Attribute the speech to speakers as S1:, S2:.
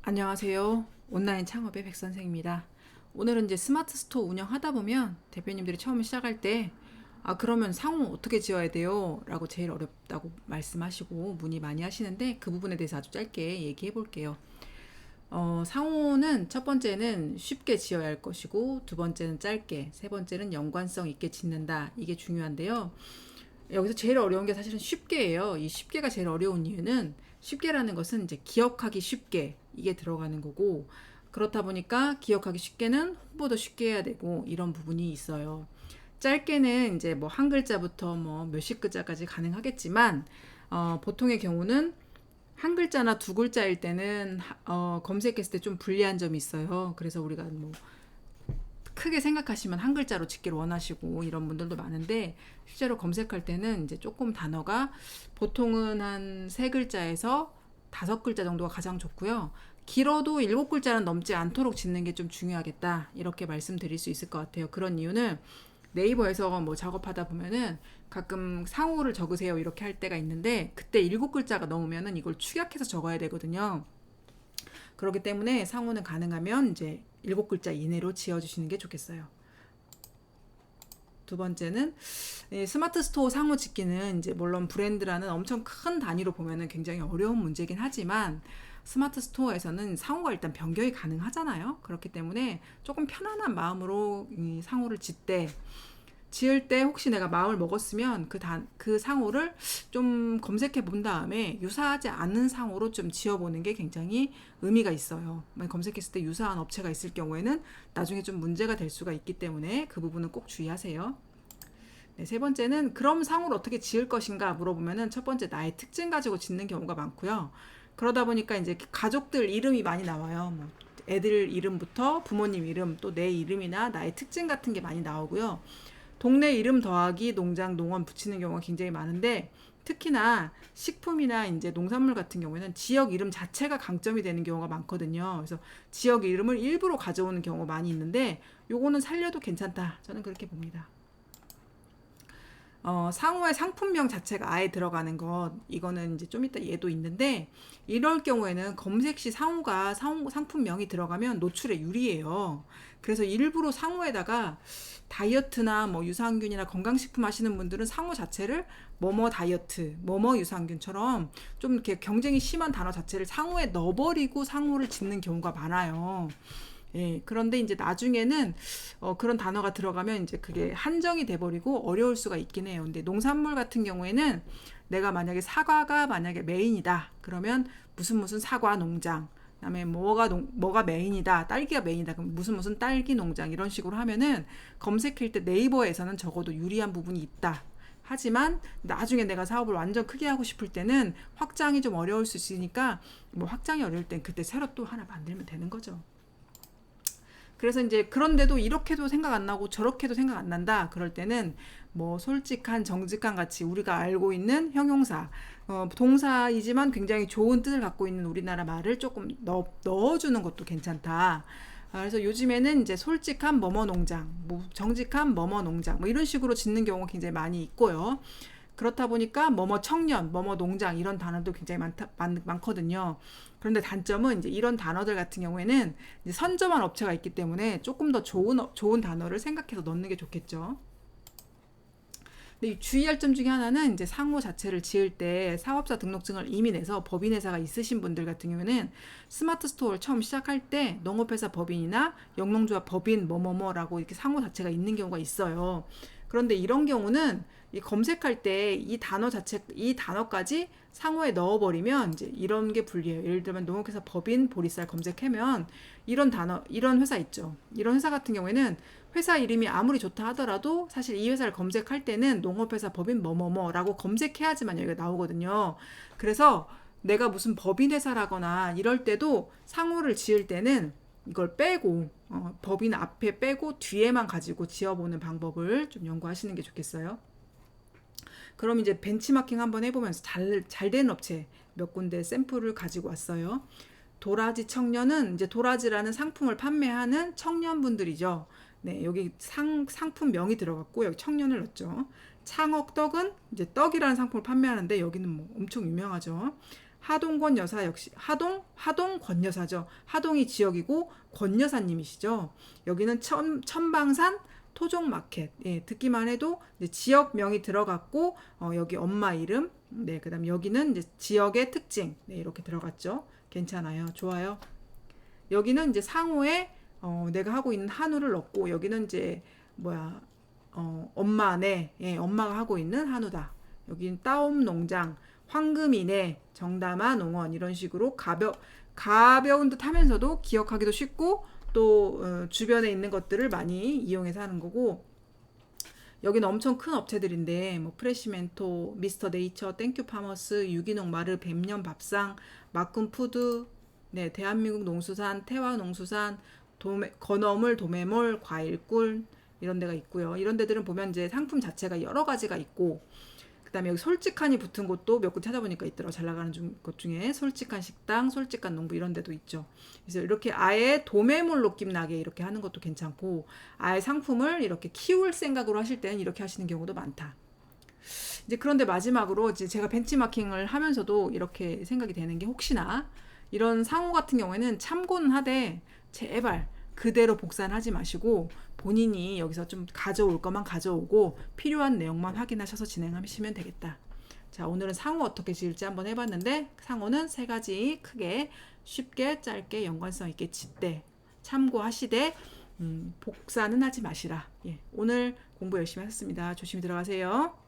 S1: 안녕하세요. 온라인 창업의 백선생입니다. 오늘은 이제 스마트 스토어 운영하다 보면 대표님들이 처음 시작할 때, 그러면 상호 어떻게 지어야 돼요? 라고 제일 어렵다고 말씀하시고 문의 많이 하시는데 그 부분에 대해서 아주 짧게 얘기해 볼게요. 상호는 첫 번째는 쉽게 지어야 할 것이고, 두 번째는 짧게, 세 번째는 연관성 있게 짓는다. 이게 중요한데요. 여기서 제일 어려운 게 사실은 쉽게예요. 이 쉽게가 제일 어려운 이유는 쉽게라는 것은 이제 기억하기 쉽게 이게 들어가는 거고, 그렇다 보니까 기억하기 쉽게는 홍보도 쉽게 해야 되고 이런 부분이 있어요. 짧게는 이제 뭐 한 글자부터 뭐 몇십 글자까지 가능하겠지만 보통의 경우는 한 글자나 두 글자일 때는 검색했을 때 좀 불리한 점이 있어요. 그래서 우리가 뭐 크게 생각하시면 한 글자로 짓기를 원하시고 이런 분들도 많은데, 실제로 검색할 때는 이제 조금 단어가 보통은 한 세 글자에서 다섯 글자 정도가 가장 좋고요. 길어도 일곱 글자는 넘지 않도록 짓는 게 좀 중요하겠다, 이렇게 말씀드릴 수 있을 것 같아요. 그런 이유는 네이버에서 뭐 작업하다 보면은 가끔 상호를 적으세요 이렇게 할 때가 있는데, 그때 일곱 글자가 넘으면은 이걸 축약해서 적어야 되거든요. 그렇기 때문에 상호는 가능하면 이제 일곱 글자 이내로 지어주시는 게 좋겠어요. 두 번째는 스마트 스토어 상호 짓기는 이제 물론 브랜드라는 엄청 큰 단위로 보면은 굉장히 어려운 문제긴 하지만, 스마트 스토어에서는 상호가 일단 변경이 가능하잖아요. 그렇기 때문에 조금 편안한 마음으로 이 상호를 지을 때 혹시 내가 마음을 먹었으면 그 상호를 좀 검색해 본 다음에 유사하지 않은 상호로 좀 지어보는 게 굉장히 의미가 있어요. 검색했을 때 유사한 업체가 있을 경우에는 나중에 좀 문제가 될 수가 있기 때문에 그 부분은 꼭 주의하세요. 네, 세 번째는 그럼 상호를 어떻게 지을 것인가 물어보면은 첫 번째 나의 특징 가지고 짓는 경우가 많고요. 그러다 보니까 이제 가족들 이름이 많이 나와요. 뭐 애들 이름부터 부모님 이름, 또 내 이름이나 나의 특징 같은 게 많이 나오고요. 동네 이름 더하기 농장 농원 붙이는 경우가 굉장히 많은데, 특히나 식품이나 이제 농산물 같은 경우에는 지역 이름 자체가 강점이 되는 경우가 많거든요. 그래서 지역 이름을 일부러 가져오는 경우가 많이 있는데 요거는 살려도 괜찮다, 저는 그렇게 봅니다. 상호의 상품명 자체가 아예 들어가는 것, 이거는 이제 좀 이따 얘도 있는데, 이럴 경우에는 검색 시 상품명이 들어가면 노출에 유리해요. 그래서 일부러 상호에다가 다이어트나 뭐 유산균이나 건강식품 하시는 분들은 상호 자체를 뭐뭐 다이어트, 뭐뭐 유산균처럼 좀 이렇게 경쟁이 심한 단어 자체를 상호에 넣어버리고 상호를 짓는 경우가 많아요. 예, 그런데 이제 나중에는 그런 단어가 들어가면 이제 그게 한정이 돼버리고 어려울 수가 있긴 해요. 근데 농산물 같은 경우에는 내가 만약에 사과가 만약에 메인이다, 그러면 무슨 무슨 사과 농장, 그다음에 뭐가 메인이다, 딸기가 메인이다, 그럼 무슨 무슨 딸기 농장, 이런 식으로 하면은 검색할 때 네이버에서는 적어도 유리한 부분이 있다. 하지만 나중에 내가 사업을 완전 크게 하고 싶을 때는 확장이 좀 어려울 수 있으니까, 뭐 확장이 어려울 땐 그때 새로 또 하나 만들면 되는 거죠. 그래서 이제 그런데도 이렇게도 생각 안 나고 저렇게도 생각 안 난다, 그럴 때는 뭐 솔직한, 정직한 같이 우리가 알고 있는 형용사, 동사이지만 굉장히 좋은 뜻을 갖고 있는 우리나라 말을 조금 넣어주는 것도 괜찮다. 그래서 요즘에는 이제 솔직한 뭐뭐 농장, 뭐 정직한 뭐뭐 농장, 뭐 이런 식으로 짓는 경우가 굉장히 많이 있고요. 그렇다 보니까 뭐뭐 청년, 뭐뭐 농장, 이런 단어도 굉장히 많거든요. 그런데 단점은 이제 이런 단어들 같은 경우에는 이제 선점한 업체가 있기 때문에 조금 더 좋은 단어를 생각해서 넣는 게 좋겠죠. 근데 주의할 점 중에 하나는 이제 상호 자체를 지을 때 사업자 등록증을 이미 내서 법인회사가 있으신 분들 같은 경우에는 스마트 스토어를 처음 시작할 때 농업회사 법인이나 영농조합 법인 뭐뭐뭐라고 이렇게 상호 자체가 있는 경우가 있어요. 그런데 이런 경우는 이 검색할 때 이 단어까지 상호에 넣어버리면 이제 이런 게 불리해요. 예를 들면 농업회사 법인 보리쌀 검색하면 이런 회사 있죠. 이런 회사 같은 경우에는 회사 이름이 아무리 좋다 하더라도 사실 이 회사를 검색할 때는 농업회사 법인 뭐뭐뭐라고 검색해야지만 여기가 나오거든요. 그래서 내가 무슨 법인 회사라거나 이럴 때도 상호를 지을 때는 이걸 빼고 법인 앞에 빼고 뒤에만 가지고 지어보는 방법을 좀 연구하시는 게 좋겠어요. 그럼 이제 벤치마킹 한번 해보면서 잘 된 업체 몇 군데 샘플을 가지고 왔어요. 도라지 청년은 이제 도라지라는 상품을 판매하는 청년분들이죠. 네, 여기 상품명이 들어갔고 여기 청년을 넣었죠. 창억떡은 이제 떡이라는 상품을 판매하는데 여기는 뭐 엄청 유명하죠. 하동권 여사 역시 하동 권 여사죠. 하동이 지역이고 권 여사님이시죠. 여기는 천방산 토종마켓. 예, 듣기만 해도 이제 지역명이 들어갔고 여기 엄마 이름. 네, 그다음 여기는 이제 지역의 특징. 네, 이렇게 들어갔죠. 괜찮아요. 좋아요. 여기는 이제 상호에 내가 하고 있는 한우를 넣고 여기는 이제 뭐야 엄마네. 예, 엄마가 하고 있는 한우다. 여기는 따옴 농장, 황금이네, 정담아 농원 이런 식으로 가벼운 듯 하면서도 기억하기도 쉽고 또 주변에 있는 것들을 많이 이용해서 하는 거고 여기는 엄청 큰 업체들인데 뭐 프레시멘토, 미스터 네이처, 땡큐 파머스, 유기농 마르, 뱀년 밥상, 마꿈 푸드, 네, 대한민국 농수산, 태화 농수산, 건어물, 도매몰, 과일꿀 이런 데가 있고요. 이런 데들은 보면 이제 상품 자체가 여러 가지가 있고 그다음에 여기 솔직한이 붙은 곳도 몇 군 찾아보니까 있더라고. 잘 나가는 곳 중에 솔직한 식당, 솔직한 농부 이런 데도 있죠. 그래서 이렇게 아예 도매몰 느낌 나게 이렇게 하는 것도 괜찮고 아예 상품을 이렇게 키울 생각으로 하실 때는 이렇게 하시는 경우도 많다. 이제 그런데 마지막으로 이제 제가 벤치마킹을 하면서도 이렇게 생각이 되는 게 혹시나 이런 상호 같은 경우에는 참고는 하되 제발 그대로 복사는 하지 마시고 본인이 여기서 좀 가져올 것만 가져오고 필요한 내용만 확인하셔서 진행하시면 되겠다. 자, 오늘은 상호 어떻게 지을지 한번 해봤는데 상호는 3가지 크게 쉽게 짧게 연관성 있게 짓되 참고하시되 복사는 하지 마시라. 예, 오늘 공부 열심히 하셨습니다. 조심히 들어가세요.